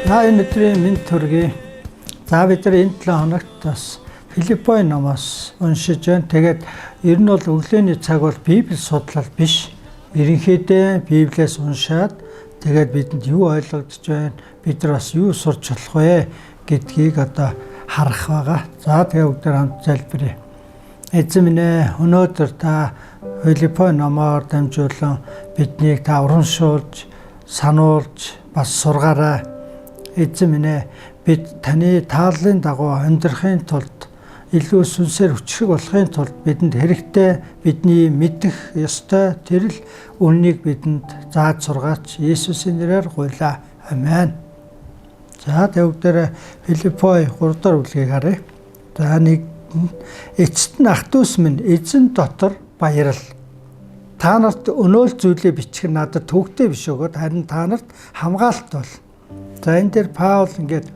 Энэ өдрийн мэнд төргий. За бид нар энэ 7 хоногт бас Филиппой номоос уншиж байна. Тэгээд ер нь бол өглөөний цаг бол Библи судлал биш. Ерөнхийдөө Библиэс уншаад тэгээд бидэнд юу ойлгогдож байна, бид нар бас юу сурч болох вэ гэдгийг одоо харах байгаа. За тэгээд бүгдээр хамт залбирая. Эзэн минь ээ, өнөөдөр та Филиппой номоор дамжуулан биднийг та урамшуулж, сануулж, бас сургаарай. Эзэн минь ээ, бид таны тааллын дагуу амьдрахын тулд илүү сүнсээр хүчрэг болохын тулд бидэнд хэрэгтэй бидний мэдэх ёстой тэр л үннийг бидэнд зааж сургаач. Есүсийн нэрээр гуйлаа. Амен. За тэгвэл Филиппой 3 дахь бүлгийг харъя. За нэг эцэст нь ах дүүс минь эзэн дотор баярал. Та нарт өнөөл зүйлээ бичих нь надад төвөгтэй биш өгөөд харин та нарт хамгаалалт бол. За энэ дээр Паул ингээд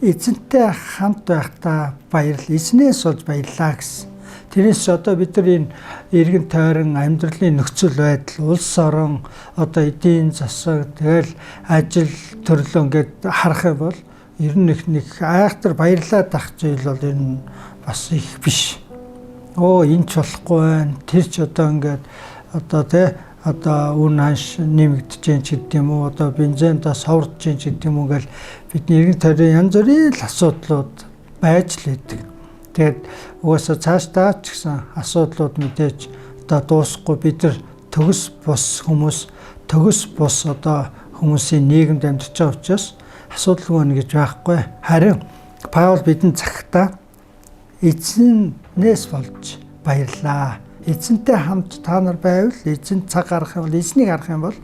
эзэнтэй хамт байхдаа баярлал, эзнээс болж баярлаа гэсэн. Тэрнээс одоо бид нар энэ эргэн тойрон амьдралын нөхцөл байдал, улс орон, одоо эдийн засаг, тэгэл ажил төрлөө ингээд харах юм бол ер нь нэг айхтар баярлаад ах зүйл бол энэ бас их биш. Энэ ч болохгүй байна. Тэр ч одоо ингээд одоо үн ханш нэмэгдэж чинь ч гэдэг юм уу, одоо бензинда сорж чинь ч гэдэг юм уу гэл бидний эргэн тойрон янз бүрийн асуудлууд байж л байдаг. Тэгээд угаасаа цаашдаа ч гэсэн асуудлууд мэдээж одоо дуусахгүй. Бид нар төгс бус одоо хүмүүсийн нийгэмд амьдарч байгаа учраас асуудалгүй нэг гэж байхгүй. Харин Паул бидэнд цагтаа эзнээс болж баярлаа. Эзэнтэй хамт та нар байвал, эзэн цаг гарах юм бол, эзнийг харах юм бол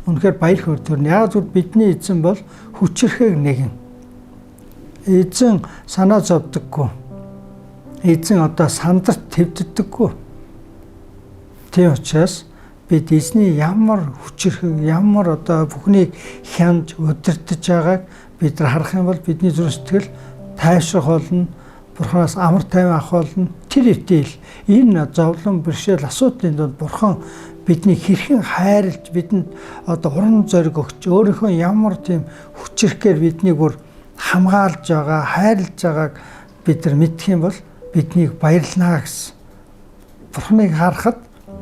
үнэхээр баяр хөөр төрнө. Яг зөв бидний эзэн бол хүчрэхэг нэгэн. Эзэн санаа зовдөггүй. Эзэн одоо сандарт твддэггүй. Тийм учраас бид эзний ямар хүчрэхэг, ямар одоо бүхнийг хянж удирдах байгааг бид нар харах юм бол бидний зүрх сэтгэл тайвшрах болно. Бурханаас амар тайван авах болно. Тэр итэл энэ зовлон бэрхшээл асуудлын донд Бурхан бидний хэрхэн хайрлж, бидэнд одоо урам зориг өгч, өөрийнхөө ямар тийм хүчрэхээр биднийг бүр хамгаалж байгаа, хайрлж байгааг бид нар мэдэх юм бол биднийг баярлнаа гэсэн. Бурханыг харахад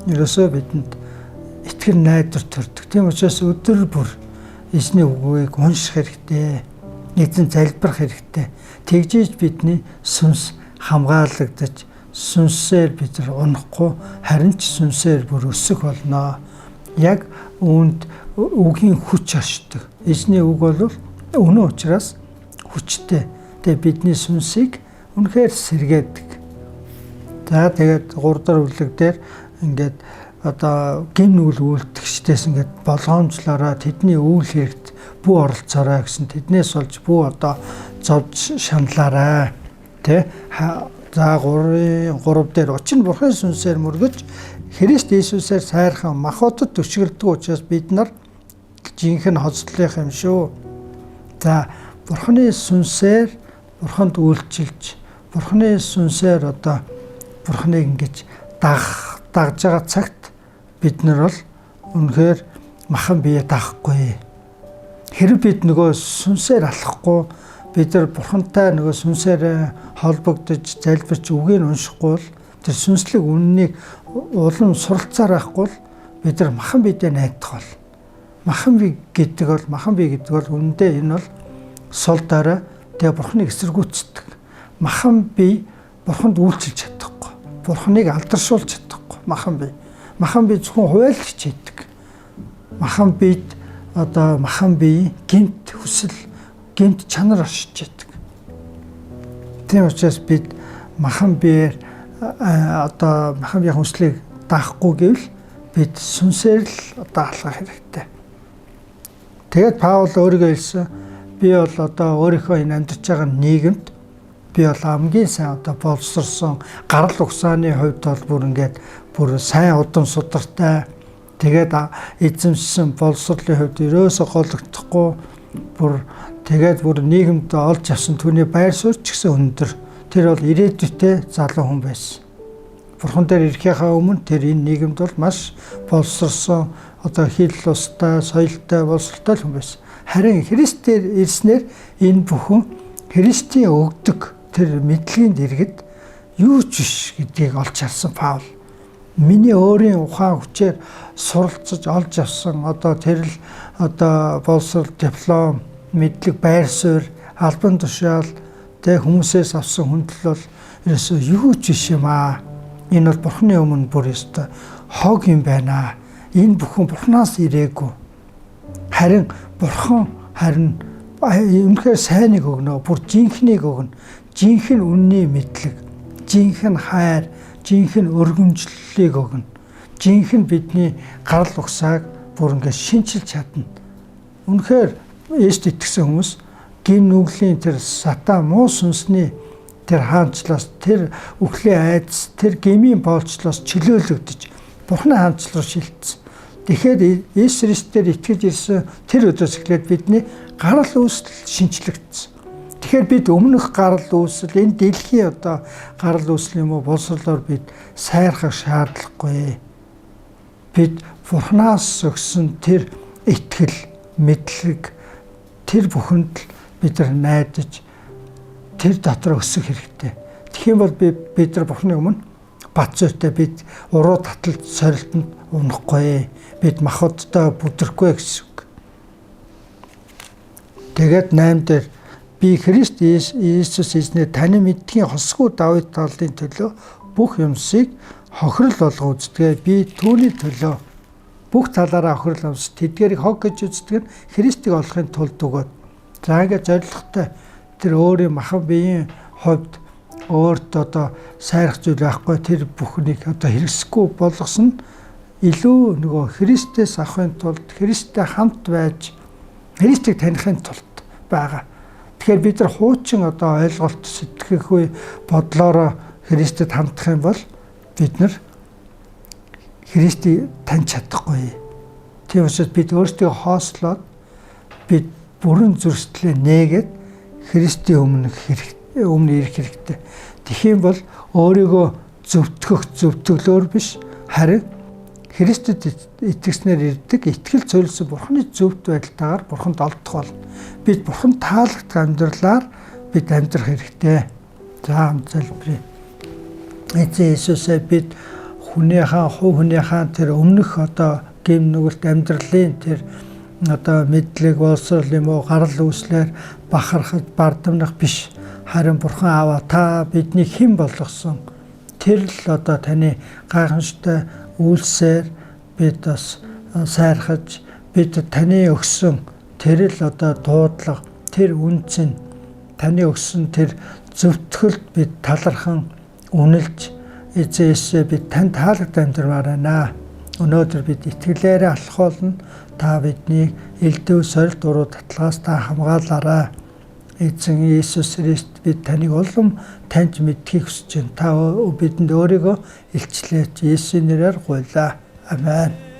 ерөөсөө бидэнд итгэр найдвар төрдөг. Тийм учраас өдөр бүр эзний үгийг унших хэрэгтэй. Эзэн залбирах хэрэгтэй. Тэгжээж бидний сүнс хамгаалагдаж, сүнсээр бид нар унахгүй, харин ч сүнсээр бүр өсөх болно. Яг үүнд үгийн хүч оршдог. Эзний үг бол өнөө учраас хүчтэй. Тэгээ бидний сүнсийг үнэхээр сэргээдэг. За тэгээд 3 дахь бүлэг дээр ингээд одоо гин үйл үйлдэгчдээс ингээд болгоомжлороо тэдний үйл хэрэгт бүү оролцоорой гэсэн, тэднээс болж бүү одоо зовж шаналаарай. За 3 дээр очин Бурханы сүнсээр мөргөж Христ Иесусээр сайрхан махбодод төшгөрдөг учраас бид нар жинхэнэ хоцлох юм шүү. За Бурханы сүнсээр Бурханд үйлчилж, Бурханы сүнсээр одоо Бурханыг ингэж дагж байгаа цагт бид нар бол үнэхээр махан бие даахгүй. Хэрэг бид нөгөө сүнсээр алхахгүй, бид нар Бурхантай нөгөө сүнсээр холбогдож, залбирч үгийг уншихгүй бол, тэр сүнслэг үннийг улам суралцаар байхгүй бол бид нар махан биедээ найдах бол. Махан бие гэдэг бол үнэндээ энэ бол сул дорой тэгээ Бурханыг эсэргүүцдэг. Махан бие Бурханд үйлчилж чадахгүй. Бурханыг алдаршуулж чадахгүй. Махан бие зөвхөн хуваалж хичээдэг. Махан бие гэмт хүсэл, гэмт чанар оршиж яадаг. Тийм учраас бид махан биеэр махан биеийн хүслийг даахгүй гэвэл бид сүнсээр л одоо алхах хэрэгтэй. Тэгээд Паул өөрийгөө хэлсэн, би бол одоо өөрийнхөө энэ амьдарч байгаа нийгэмд би бол хамгийн сайн одоо боловсрсон, гарал угсааны хувьд бол бүр сайн удам судартай. Тэгээд эзэмшсэн боловсролын хувьд ерөөсө голөгдөхгүй, бүр нийгэмд олж авсан түүний байр суурь ч гэсэн өндөр. Тэр бол ирээдүйтэй залуу хүн байсан. Бурхан дээр ирэхийнхаа өмнө тэр энэ нийгэмд бол маш боловсрсон, одоо хил устай, соёлтой, боловсролтой хүн байсан. Харин Христээр ирснээр энэ бүхэн Христийн өгдөг тэр мэдлэгийн дэргэд юу ч биш гэдгийг олж харсан Паул. Миний өөрийн ухаан хүчээр суралцж олж авсан тэр л боловсрол, диплом, мэдлэг, байр суурь, албан тушаал хүмүүсээс авсан хүндэл бол ерөөсөө юу ч биш юм аа. Энэ бол Бурхны өмнө бүр ёстой хог юм байна. Энэ бүхэн Бурхнаас ирээгүй. Харин Бурхан үнэхээр сайныг өгнө, бүр жинхнийг өгнө. Жинхэнэ үнний мэдлэг, жинхэнэ хайр, жинхэнэ өргөмжлөлийг өгнө. Жинхэнэ бидний гарал угсааг бүр ингээд шинчилж чадна. Үнэхээр Есүст итгэсэн хүмүүс гин нүглийн тэр сатан муу сүнсний тэр хаанчлаас, тэр үхлийн айдас, тэр гмийн боолчлоос чөлөөлөгдөж Бурхны хаанчл руу шилжсэн. Тэгэхээр Есүс Христээр итгэж ирсэн тэр өдөөс эхлээд бидний гарал үүсэл шинчлэгдсэн. Тэгэхээр бид өмнөх гарал үүсэл, энэ дэлхийн гарал үүсэл юм уу боловсролоор бид сайрхах шаардлагагүй. Бид Бурханаас өгсөн тэр итгэл, мэдлэг, тэр бүхэнд бид нар найдаж тэр дотор өсөх хэрэгтэй. Тэгэх юм бол бид нар Бурхны өмнө бат зүйтэй бид уруу таталж сорилтонд унахгүй. Бид махбодтой бүдрэхгүй гэсэн үг. Тэгээд 8 дээр би Христ Иесус эзнээ таны мэдхийн хосгүй Давид талын төлөө бүх юмсыг хохирол болго үздэг. Би түүний төлөө бүх талаараа хохирол амс тэдгэрийг хог гэж үздэг нь Христийг олохын тулд өгөөд. За ингээд зоригтой тэр өөрийн махан биеийн хувьд өөрт сайрах зүйл байхгүй тэр бүхнийг хэрэгсэхгүй болгосон илүү нөгөө Христээс авахын тулд Христтэй хамт байж Христийг танихын тулд байгаа. Тэгэхээр бид нар хуучин ойлголт сэтгэхгүй бодлороо Христэд хандах юм бол бид нар Христийг таньж чадахгүй. Тийм учраас бид өөрсдөө хоослоод бид бүрэн зөрсдлээ нээгээд Христийн өмнө ирэх хэрэгтэй. Тэгэх юм бол өөрийгөө зөвтгөлөөр биш харин Христэд итгэснээр ирдэг итгэл зориулсан Бурхны зөвхт байдалтайгаар Бурханд олдох болно. Бид Бурханд таалагдах амьдралаар бид амьдрах хэрэгтэй. За хамт залбирая. Эзэн Иесусээ бид хувь хүнийхээ тэр өмнөх гэм нүгэлт амьдралын тэр мэдлэг боловсрол юм уу гарал үүслэр бахархаж бардамнах биш. Харин Бурхан Аава та бидний хэн болгосон тэр л таны гайхамшигтай үйлсээр бид бас сайрхаж бид таны өгсөн тэр л дуудлага тэр үнцэн таны өгсөн тэр зөвтгөлд бид талархан үнэлж эзээсээ бид танд таалагдж амьдрмаар байна. Өнөөдөр бид итгэлээрээ алах болно. Та бидний элдв сорилт уруу татлагаас та хамгаалаарай. Эзэн Иесус Христ бид таныг улам таньж мэдхийг хүсэж байна. Та бидэнд өөрийгөө илчлээч. Есүсийн нэрээр гуйлаа. Амен.